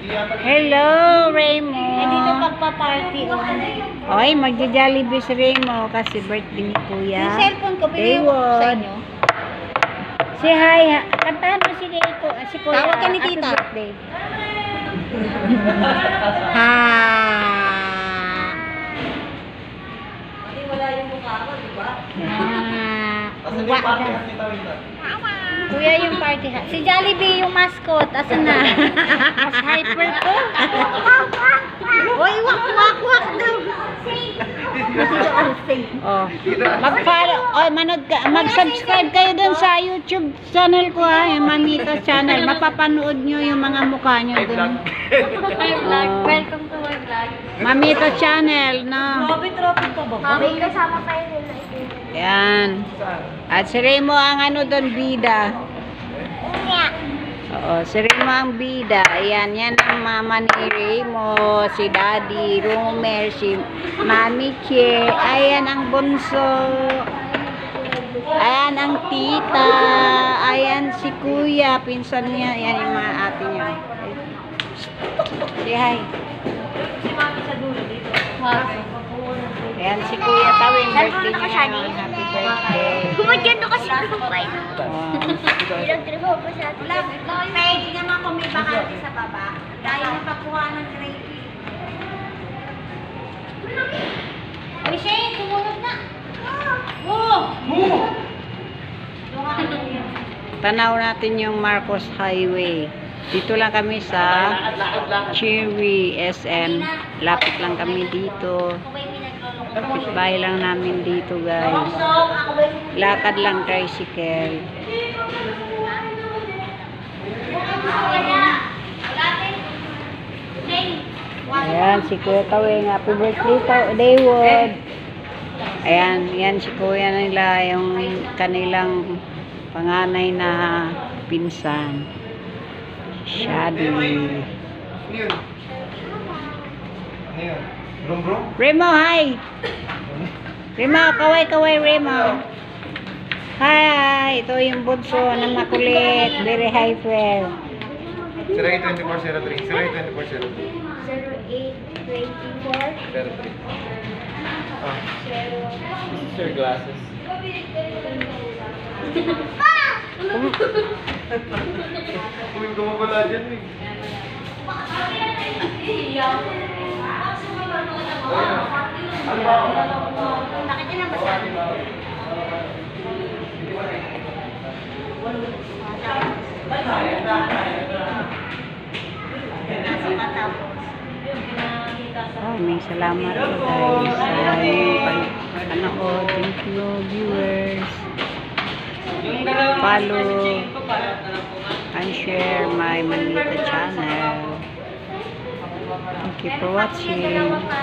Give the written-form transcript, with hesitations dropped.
Hello, Remo. Eh, dito pagpa-party. Oy, magja-Jollibee si Remo kasi birthday ni Kuya. Yung cellphone ko, pinili ko sa inyo. Say hi. Kantahan mo si Kuya. Si Kuya. Tawag ka ni Happy tita. birthday. Ha. Wala yung mukha ko, di ba? Uwa na. Kuya yung party ha. Si Jollibee yung mascot. Asan na? Mas hyper to. Oy, wak daw. Oh. Mag-follow. Oh, mag-subscribe kayo dun sa YouTube channel ko ha. Yung Mamita channel. Mapapanood nyo yung mga mukha nyo dun. My vlog. Welcome to my vlog. Mamita channel, no? Trophy pa ba? May kasama kayo nila. Yan. At si Remo ang ano doon, bida. Oo, si Remo ang bida. Ayan, yan ang mama ni Remo. Si Daddy, Romer, si Mami Che. Ayan ang bunso. Ayan ang tita. Ayan si Kuya, pinsan niya. Ayan yung mga ate niya. Say hi. Si Mami sa dulo dito. Ayan si Kuya Tawin, birthday niya ngayon. Happy birthday. Gumagyan kasi ko kayo. Wow. Ilang ko sa atin. Pwede naman kung may bakante sa baba. Dahil napakuha ng gravy. Uy, Shane, sumunod na. Tanaw natin yung Marcos Highway. Dito lang kami sa Cherry SM. Lapit lang kami dito. Kapitbahay lang namin dito, guys. Lakad lang tricycle. Ayan, si Kuya Tawing. Happy birthday, Daywood. Ayan, yan si Kuya nila, yung kanilang panganay na pinsan. Shadi. Remo, hi! Remo, kaway-kaway, Remo. Hi! Ito yung bunso na makulit. Very hyper. 082403. 082403. 0824. 03. Ah. This is your glasses. Kung gumagula dyan eh. Bakit na masabi? May salamat po guys sa inyong panood. Thank you viewers. Follow and share my Manita channel. Thank you for watching.